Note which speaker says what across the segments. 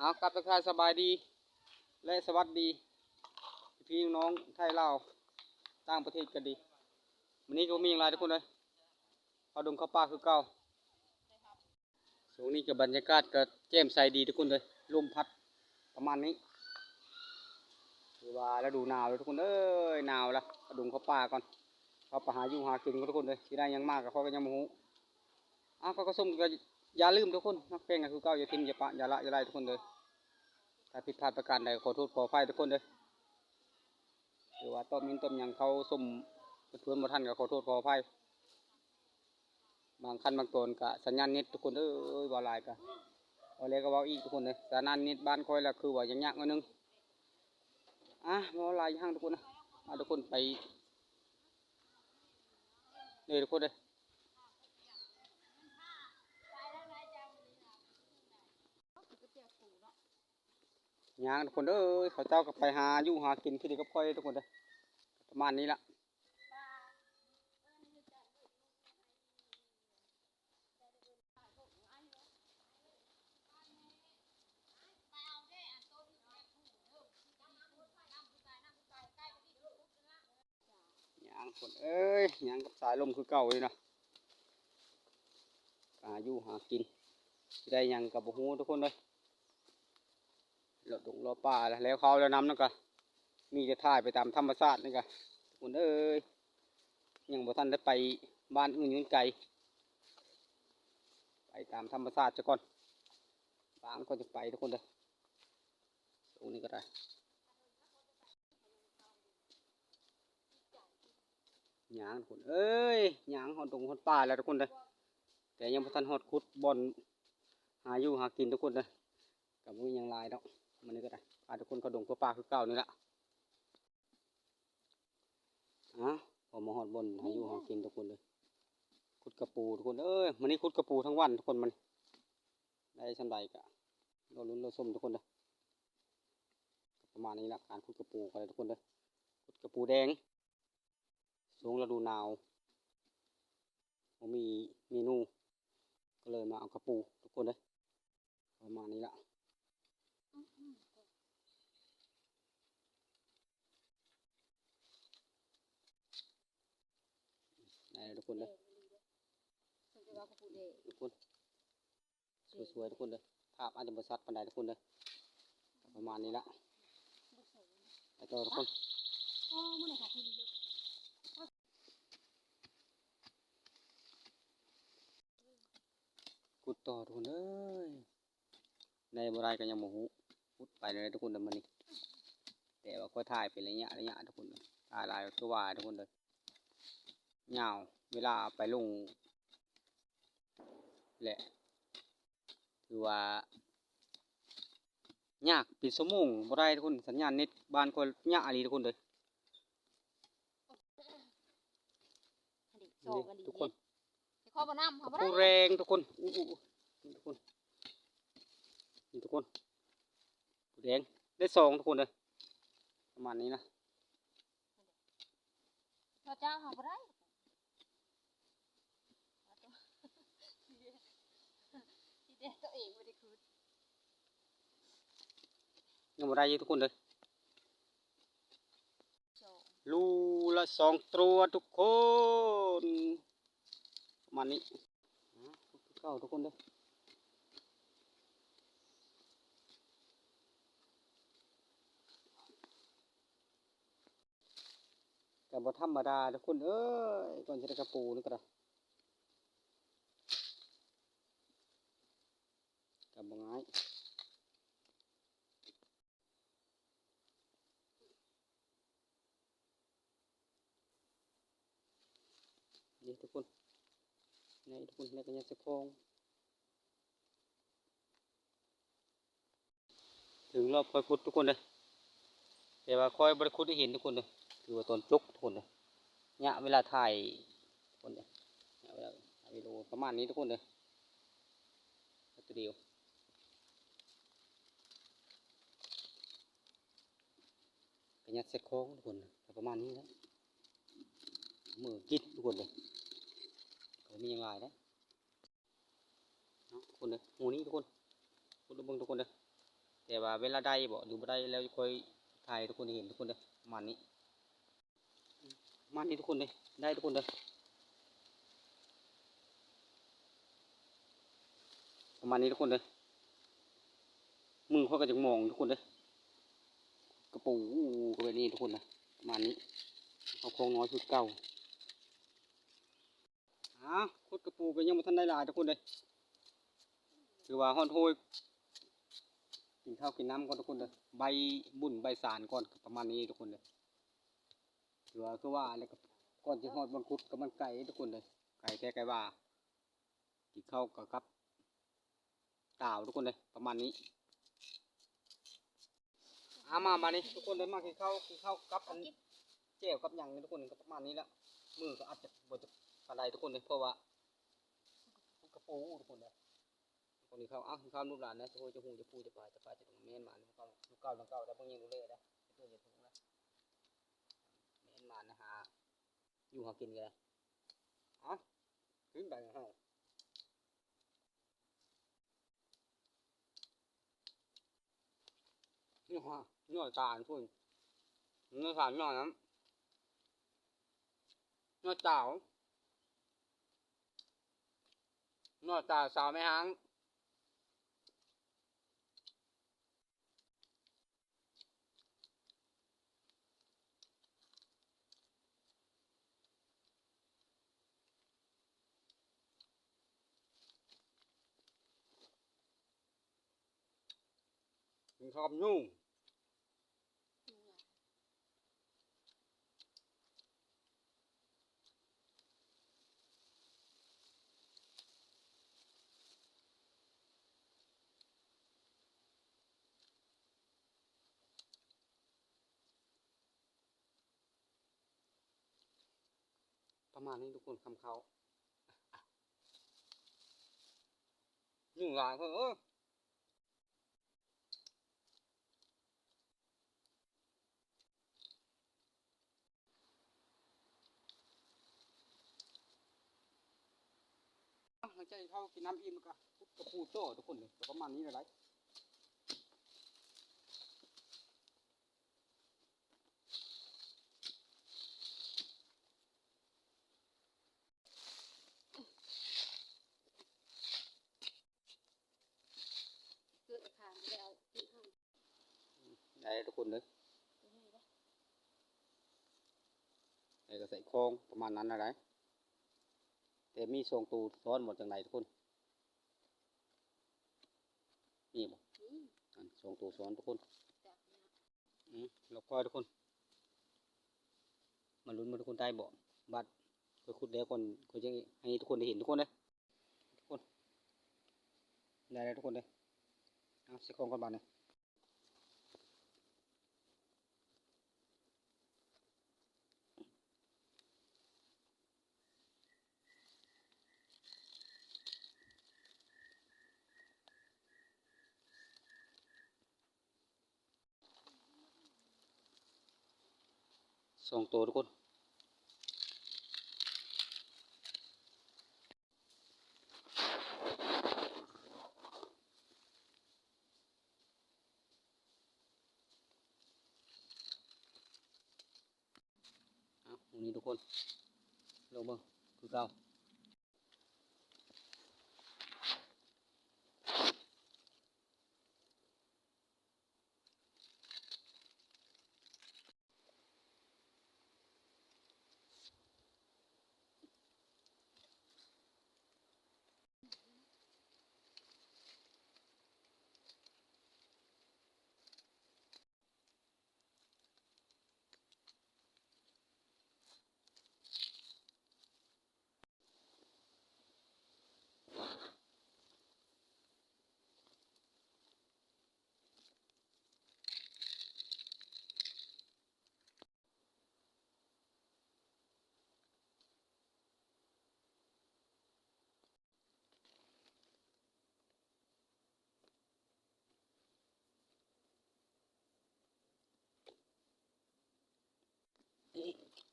Speaker 1: เอากลับทักทายสบายดีและสวัสดีพี่น้องไทยลาวต่างประเทศกันดีวันนี้ก็มีอย่างไรทุกคนเลยเอาดงเข้าป่าคือเก่าช่วงนี้กับบรรยากาศก็แจ่มใสดีทุกคนเลยลมพัดประมาณนี้คือว่าแล้วดูหนาวเลยทุกคนเอ้ยหนาวละเอาดงเข้าป่าก่อนเขาไปหาอยู่หากินกันทุกคนเลยที่ได้ยังมากกับเขาก็ยังโมโหอ้าวก็ส้มก็อย่าลืมทุกคนนักเพลงก็คือเก่าอย่าทิ้งอย่าปะอย่าละอย่าไล่ทุกคนเลยถ้าผิดพลาดประการใดขอโทษขออภัยทุกคนเลยหรือว่าต้มมินต้มยังเขาส้มเพื่อนบ่ทันก็ขอโทษขออภัยบางขั้นบางตอนก็สัญญาณเน็ตทุกคนเอ้ยว่าลายก็เอาเลยก็ว่าอีกทุกคนเลยสัญญาณเน็ตบ้านคอยแล้วคือว่ายังยากนิดนึงว่าลายห้างทุกคนนะทุกคนไปเลยทุกคนเลยยางทุกคนเอ้ยเขาเจ้าก็ไปหาอยู่หากินที่ดีก็ค่อยทุกคนเลยประมาณนี้ละยางคนเอ้ยยางกับสายลมคือเก่าเลยนะหาอยู่หากินได้ยังกับบุหูทุกคนเลยเราดงเราป่าแล้วเขาแล้วน้ำนั่นก็มีจะถ่ายไปตามธรรมชาตินี่ก็ทุกคนเอ้ยยังบ่ทันได้ไปบ้านอื่นยังไกลไปตามธรรมชาติซะก่อนบางก็จะไปทุกคนเลยตรงนี้ก็ได้หยางทุกคนเอ้ยหยางหอนตรงหอนป่าแล้วทุกคนเลยแต่ยังบ่ทันหอดขุดบ่อนหาอยู่หากินทุกคนเลยกับมือยังลายดอกมันนี่ก็ได้พาทุกคนเข้าดงเข้าป่าคือเก่านี่แหละพอมาหอดบ่อนหาอยู่หากินทุกคนเลยขุดกระปูทุกคนเอ้ยมันนี่ขุดกระปูทั้งวันทุกคนมันได้ชั้นใดกะเราลุ้นเราส้มทุกคนเลยประมาณนี้ละการขุดกระปูกันเลยทุกคนเลยขุดกระปูแดงช่วงฤดูหนาวผมมีเมนูก็เลยมาเอากระปูทุกคนเลยประมาณนี้ละได้ทุกคนเลยทุกคนสวยๆทุกคนเลยภาพอาจจะบริษัทปันไดทุกคนเลยประมาณนี้ละไปต่อทุกคนขุดต่อทุกคนเอ้ยในบรายก็ยังโมโหขุดไปเลยทุกคนเลยมันนี่แต่ว่าก็ถ่ายเป็นระยะทุกคนถ่ายลายตัววายทุกคนเลยเงาเวลาไปลงแหละคือว่ายากปิดสมงบ่ได้ทุกคนสัญญาณเน็ตบ้านคนยากอะไรทุกคนเลยทุกคนผู้แรงทุกคนทุกคนนี่ทุกคนผู้แดงได้สองทุกคนเลยประมาณนี้นะเจ้าหาบ่ได้ยังบ่ได้ทุกคนเลยลูละสองตัวทุกคนประมาณนี้เข้าทุกคนเลยแต่บ่ธรรมดาทุกคนเอ้ยก่อนจะได้กระปูนี่ก็ได้กับบ่ง่ายนี่ทุกคนนี่ทุกคนนี่ก็ยังสะโพงถึงรอบคอยขุดทุกคนเลยแต่ว่าคอยบริคุดได้เห็นทุกคนเลยคือว่าตอนจุกทุกคนเลยเนี่ยเวลาถ่ายทุกคนเลยเนี่ยเวลาถ่ายวิดีโอประมาณนี้ทุกคนเลยตัวเดียวกระยัดเซ็ตโค้งทุกคนประมาณนี้นะมือกินทุกคนเลยเขามีอย่างไรนะทุกคนเลยหมูนี้ทุกคนทุกคนเลย แต่ว่าเวลาได้บ่หรือบ่ได้แล้วค่อยถ่ายให้ทุกคนได้เห็นทุกคนเด้อประมาณนี้ประมาณนี้ทุกคนเลยได้ทุกคนเด้อประมาณนี้ทุกคนเลยมือเขาก็จะมองทุกคนเด้อกระปูก็แบบนี้ทุกคนนะประมาณนี้เอาโครงน้อยชุดเก่าคุดกระปูก็ยังไม่ทันได้หลายทุกคนเลยคือว่าฮอนโฮยกินข้าวกินน้ำก่อนทุกคนเลยใบบุ่นใบสารก่อนประมาณนี้ทุกคนเลยคือว่าอะไรกับก่อนที่ฮอดบนคุดกับมันไก่ทุกคนเลยไก่แท้ไก่ว่ากินข้าวกับต่าวทุกคนเลยประมาณนี้มานี่ทุกคนเลยมากินข้าวกับอันเจียวกับหยังทุกคนก็ประมาณนี้แล้วมือก็อาจจะบดจะอะไรทุกคนเลยเพราะว่ากระปูทุกคนเลยคนนี้เขากินข้าวลูกหลานนะจะพูจะพูจะปลาจะตรงเมนมาลูกเก่าแล้วพวกนี้ดูเลยนะตัวจะถูกนะเมนมานะฮะอยู่หากินกันขึ้นไปนะฮะนี่ฮะนี่ตาทุกคนนี่สารหน่อยนะนี่เต่านี่ตาสาวไม่หางกินข้าวกับยุ่งประมาณนี้ทุกคนคำเขายุ่งหลายคนหลังจากเขากินน้ำอิ่มก็กระปูโต้ทุกคนเลยประมาณนี้เลยไรได้ทุกคนเลยไอ้ก็ใส่โครงประมาณนั้นอะไรแต่มีทรงตูซ้อนหมดจังไหนทุกคนนี่บ่ทรงตูซ้อนทุกคนแล้วก็ทุกคนมาลุ้นมาทุกคนได้บ่บัดก็คุดแล้วคนก็จะให้ทุกคนได้เห็นทุกคนเลยทุกคนได้เลยทุกคนเลยเช็คของก่อนบ้านเลยส่งตัวทุกคนตรงนี้ทุกคนลงเบิ้งคือเก่า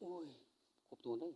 Speaker 1: โอ้ยครบตัวเลย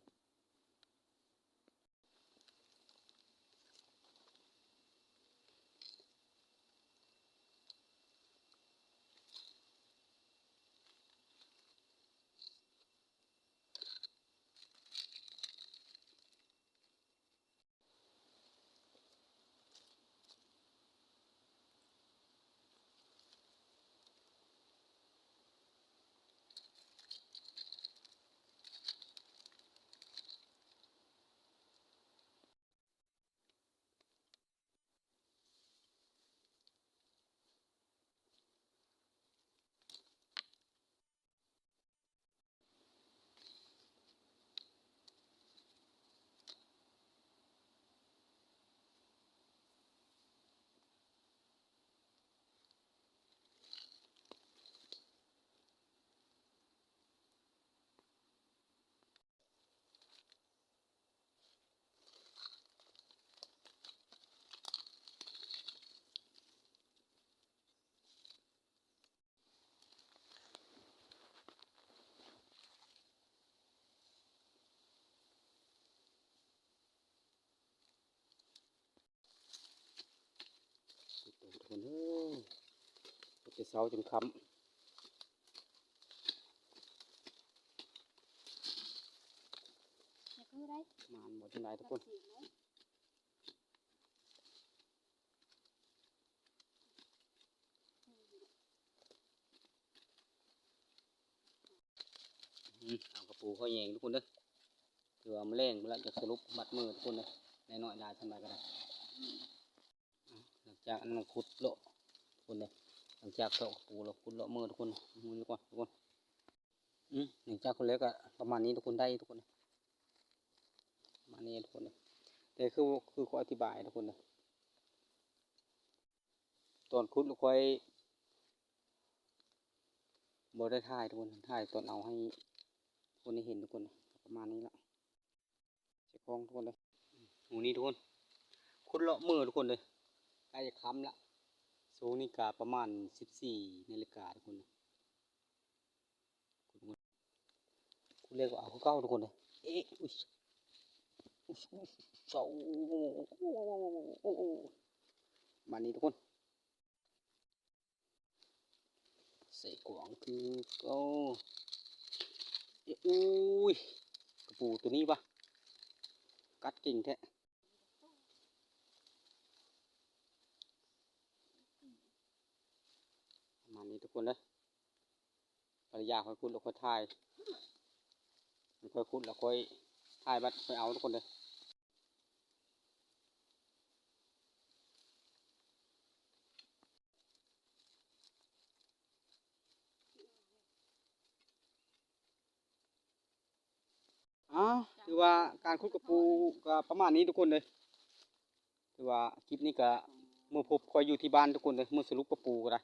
Speaker 1: แต่เช้าจนค่ำมานหมดจังไดทุกคนเอากระปูเขาแยงทุกคนเด้อถือว่ามันแรงไปแล้วจะสรุปมัดมือทุกคนเลยในน้อยได้ทำไรก็ได้หลังจากนั้นขุดโลทุกคนเลยหลังจากเจาะกระปูเราขุดโลมือทุกคนมือดีกว่าทุกคนหลังจากคนเล็กก็ประมาณนี้ทุกคนได้ทุกคนประมาณนี้ทุกคนเลยแต่คือขออธิบายทุกคนเลยตอนขุดเราค่อยบได้ถ่ายทุกคนถ่ายตอนเอาให้คนได้เห็นทุกคนประมาณนี้ละเช็คกล้องทุกคนเลยหมูนี้ทุกคนขุดเลาะมือทุกคนเลยใกล้จะค้ำละโซนี่กาประมาณ14 นาฬิกาทุกคนคุณเรียกว่าเอาเก้าทุกคนเลยเอ๊ะเสามานี้ทุกคนใส่กล่องคือเก้าอุ้ยกระปูตัวนี้ปะกัดกิ่งแท้มานี้ทุกคนเลยภรรยาคอยคุดแล้วค่อยถ่ายค่อยคุดแล้วค่อยถ่ายบัดค่อยเอาทุกคนเลยคือว่าการคุดกระปูก็ประมาณนี้ทุกคนเลยคือว่าคลิปนี้ก็เมื่อพบคอยอยู่ที่บ้านทุกคนเลยเมื่อสรุปกระปูก็ได้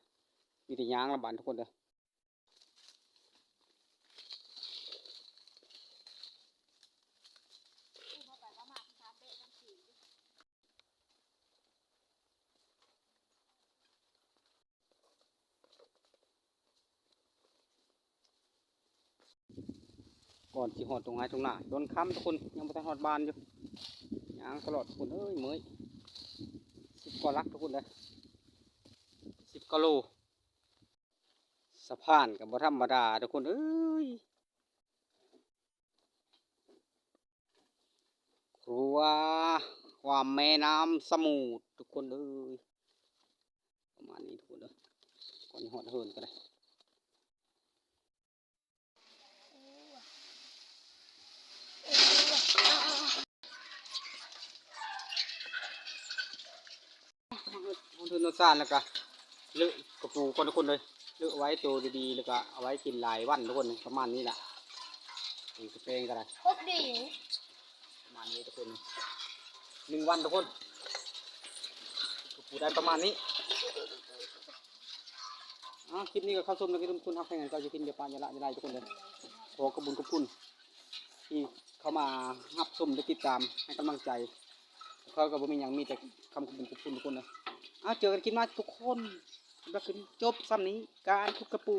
Speaker 1: มีแต่ยางละบานทุกคนเลยก่อนสิหอดตรงไหนตรงหน้าโดนค้ำทุกคนยังไม่ทันหอดบานอยู่ยางตลอดทุกคนเอ้ยเมย10 กว่าลักทุกคนเลย10 กิโลสะพานกับบ่ธรรมดาทุกคนเอ้ยครัวความแม่น้ำสมุทรทุกคนเอ้ยประมาณนี้ทุกคนเลยก่อนหอดเฮินก็ได้หอดเฮินนซ่านแล้วก็เลือกกระปูก่อนทุกคนเลยเลือกไว้ตัวดีๆแล้วก็เอาไว้กินหลายวันทุกคนประมาณนี้แหละตีกระเปงก็ได้
Speaker 2: ครบดี
Speaker 1: ประมาณนี้ทุกคน1 วันทุกคนกระปูได้ประมาณนี้คลิปนี้ก็เข้าชมแล้วก็ทุกคนทักให้กันก็จะกินเดี๋ยวปลาจะละจะได้ทุกคนเลยขอกระบุญกระพุนที่เข้ามารับชมและติดตามให้กำลังใจเขาก็บ่มีอย่างมีแต่คำขอบคุณขอบคุณทุกคนเลยเจอกันคลิปหน้าทุกคนแล้วก็จบซ้ำนี้การทุกกระปู